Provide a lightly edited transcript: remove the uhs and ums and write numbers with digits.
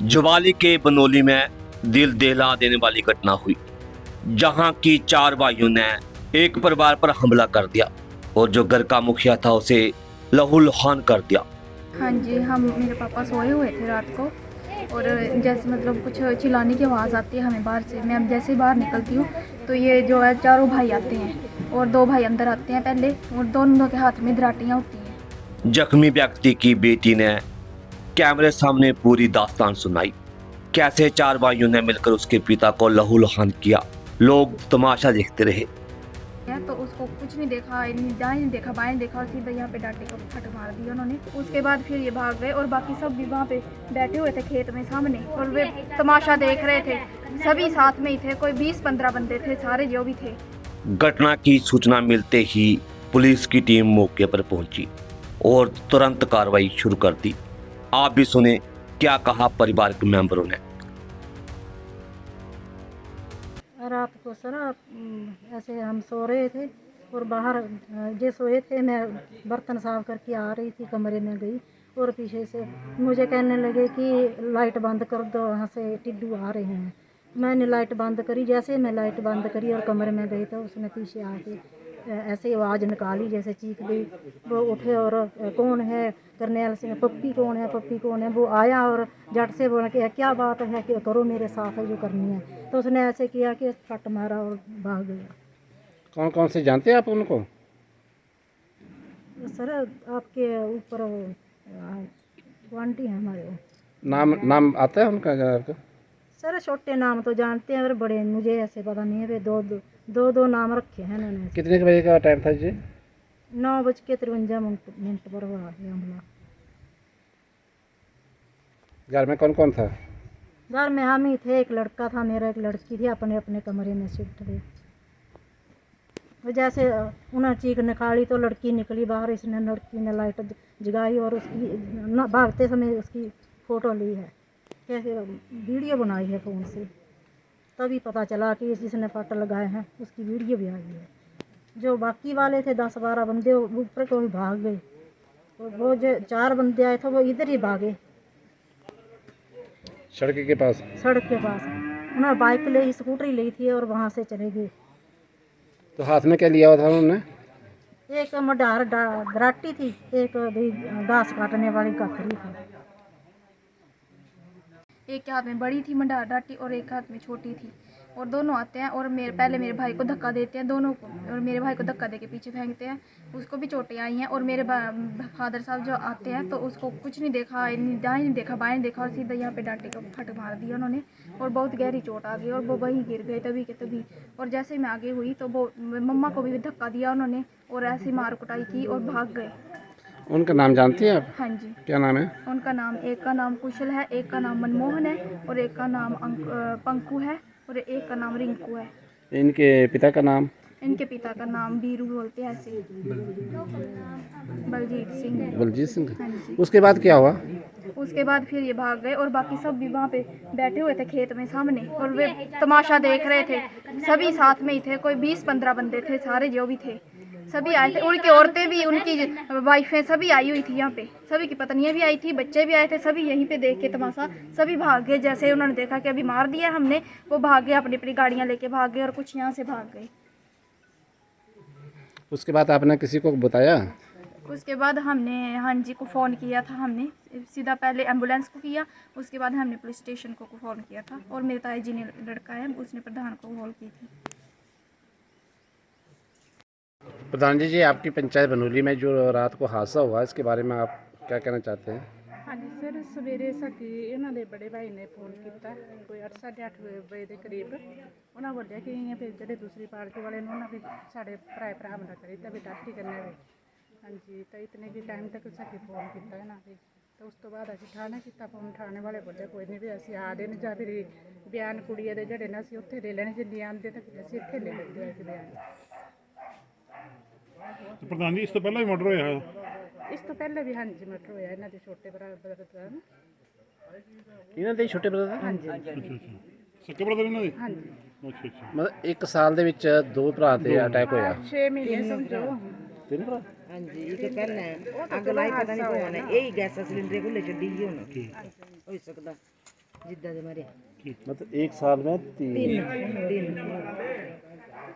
ज्वाली के बनोली में दिल दहला देने वाली घटना हुई, जहां की चार भाइयों ने एक परिवार पर हमला कर दिया और जो घर का मुखिया था उसे लहूलुहान कर दिया। हाँ जी, हम मेरे पापा सोए हुए थे रात को और जैसे मतलब कुछ चिल्लाने की आवाज़ आती है हमें बाहर से। मैं जैसे ही बाहर निकलती हूँ तो ये जो है चारों भाई आते हैं और दो भाई अंदर आते हैं पहले, और दोनों के हाथ में दराटियाँ होती हैं। जख्मी व्यक्ति की बेटी ने कैमरे सामने पूरी दास्तान सुनाई, कैसे चार भाइयों ने मिलकर उसके पिता को लहूलुहान किया। लोग तमाशा देखते रहे। तो उसको कुछ नहीं देखा, दाएं नहीं देखा, बाएं देखा और सीधा यहाँ पे डांटे को फट मार दिया उन्होंने। उसके बाद फिर ये भाग गए और बाकी सब भी वहाँ पे बैठे हुए थे खेत में सामने और वे तमाशा देख रहे थे। सभी साथ में ही थे, कोई 20-15 बंदे थे, सारे जो भी थे। घटना की सूचना मिलते ही पुलिस की टीम मौके पर पहुंची और तुरंत कार्रवाई शुरू कर दी। आप भी सुने क्या कहा परिवार के मेंबरों ने। रात को सर ऐसे हम सो रहे थे और बाहर जे सोए थे, मैं बर्तन साफ करके आ रही थी, कमरे में गई और पीछे से मुझे कहने लगे कि लाइट बंद कर दो, वहाँ से टिड्डू आ रहे हैं। मैंने लाइट बंद करी, जैसे मैं लाइट बंद करी और कमरे में गई तो उसने पीछे आके ऐसे आवाज़ निकाली जैसे चीख दी। वो उठे और कौन है करनेल सिंह, पप्पी कौन है, पप्पी कौन है। वो आया और झट से बोला कि क्या बात है कि करो मेरे साथ है जो करनी है। तो उसने ऐसे किया कि फट मारा और भाग गया। कौन कौन से जानते हैं आप उनको? सर आपके ऊपर गुआंटी है हमारे। नाम नाम आता है उनका आपको? सर छोटे नाम तो जानते हैं और बड़े मुझे ऐसे पता नहीं है। वे दो नाम रखे हैं उन्होंने। कितने बजे का टाइम था जी? 9:53 पर हुआ ये हमला। घर में कौन कौन था? घर में हम ही थे, एक लड़का था मेरा, एक लड़की थी, अपने अपने कमरे में शिफ्ट थे। वो जैसे उन्हें चीख निकाली तो लड़की निकली बाहर। इसने लड़की ने लाइट जगाई और उसकी भागते समय उसकी फ़ोटो ली है, कैसे वीडियो बनाई है फ़ोन से। तभी पता चला कि जिसने फट लगाए हैं उसकी वीडियो भी आई है। जो बाकी वाले थे 10-12 बंदे ऊपर को ही भाग गए और वो जो 4 बंदे आए थे वो इधर ही भागे सड़क के पास? सड़क के पास। उन्होंने बाइक ले, स्कूटरी ली थी और वहाँ से चले गए। तो हाथ में क्या लिया हुआ था उन्होंने? एक मडार दराटी थी, एक भी घास काटने वाली ककड़ी थी। एक के हाथ में बड़ी थी मंडार डाटी और एक हाथ में छोटी थी। और दोनों आते हैं और पहले मेरे भाई को धक्का देते हैं दोनों को, और मेरे भाई को धक्का देके पीछे फेंकते हैं। उसको भी चोटें आई हैं। और मेरे फादर साहब जो आते हैं तो उसको कुछ नहीं देखा, दाएं नहीं देखा, बाएं देखा और सीधा यहाँ पे डांटे को फट मार दिया उन्होंने और बहुत गहरी चोट आ गई और वो वहीं गिर गए तभी के तभी। और जैसे ही मैं आगे हुई तो वो मम्मा को भी धक्का दिया उन्होंने और ऐसी मार कुटाई की और भाग गए। उनका नाम जानती हैं आप? हाँ जी। क्या नाम है उनका नाम, एक का नाम कुशल है, एक का नाम मनमोहन है और एक का नाम पंकु है और एक का नाम रिंकू है। इनके पिता का नाम? इनके पिता का नाम बीरू बोलते हैं ऐसे, बलजीत सिंह। बलजीत सिंह। हाँ जी। उसके बाद क्या हुआ? उसके बाद फिर ये भाग गए और बाकी सब भी वहाँ पे बैठे हुए थे खेत में सामने और वे तमाशा देख रहे थे। सभी साथ में ही थे, कोई 20-15 बंदे थे, सारे जो भी थे सभी आए थे। उनकी औरतें भी, उनकी वाइफें सभी आई हुई थी यहाँ पे, सभी की पत्नियाँ भी आई थी, बच्चे भी आए थे, सभी यहीं पे देख के तमाशा सभी भाग गए। जैसे उन्होंने देखा कि अभी मार दिया हमने, वो भाग गए, अपनी अपनी गाड़ियाँ लेके भाग गए और कुछ यहाँ से भाग गए। उसके बाद आपने किसी को बताया? उसके बाद हमने हाँ जी को फ़ोन किया था। हमने सीधा पहले एम्बुलेंस को किया, उसके बाद हमने पुलिस स्टेशन को फ़ोन किया था और मेरे ताई जी ने लड़का है उसने प्रधान को कॉल की थी। प्रधान जी, आपकी पंचायत बनोली में जो रात को हादसा हुआ इसके बारे में आप क्या कहना चाहते हैं? हाँ जी सर, सवेरे साकी इन्होंने बड़े भाई ने फोन किया कोई 8-8:30 बजे के करीब। उन्होंने बोलिया कि इं फिर जो दूसरी पार्टी वाले उन्होंने भी साढ़े भरा पर हमला करी तो डाटी करने वे। हाँ जी, तो इतने भी टाइम तक साकी फोन किया है ना भी, तो उस तो बाद अभी थाने किया फोन। थाने वाले बोले कोई नहीं भी असी आ देने या फिर बयान कुड़िया के जड़े ना असी उत्थे ले लेने, जे नहीं आते तो फिर असी इत्थे ले लेंगे बयान। प्रधान जी, इस तो पहला भी मर्डर होया है? इस तो पहले भी हाँ जी मर्डर होया इन्होंने छोटे ब्रदर का ना। ਇਹਨਾਂ ਦੇ ਛੋਟੇ ਬ੍ਰਦਰ? हाँ जी। अच्छा अच्छा, सके ब्रदर इन्हों दे? हाँ जी। अच्छा अच्छा। ਮਤਲਬ 1 ਸਾਲ ਦੇ ਵਿੱਚ 2 ਭਰਾ ਤੇ ਅਟੈਕ ਹੋਇਆ? 6 महीने समझो। 3 ਭਰਾ? ਹਾਂਜੀ ਇਹ ਤਾਂ ਪਹਿਲਾਂ ਅੱਗ ਲਾਈ ਪਤਾ ਨਹੀਂ ਕੌਣ ਹੈ, ਇਹ ਹੀ ਗੈਸ ਸਿਲੰਡਰ ਕੋਲੇ ਛੱਡੀ ਜੀ ਹੁਣ ਹੋ ਸਕਦਾ। ਜਿੱਦਾਂ ਦੇ ਮਾਰੇ मतलब एक साल में तीन ਤਿੰਨ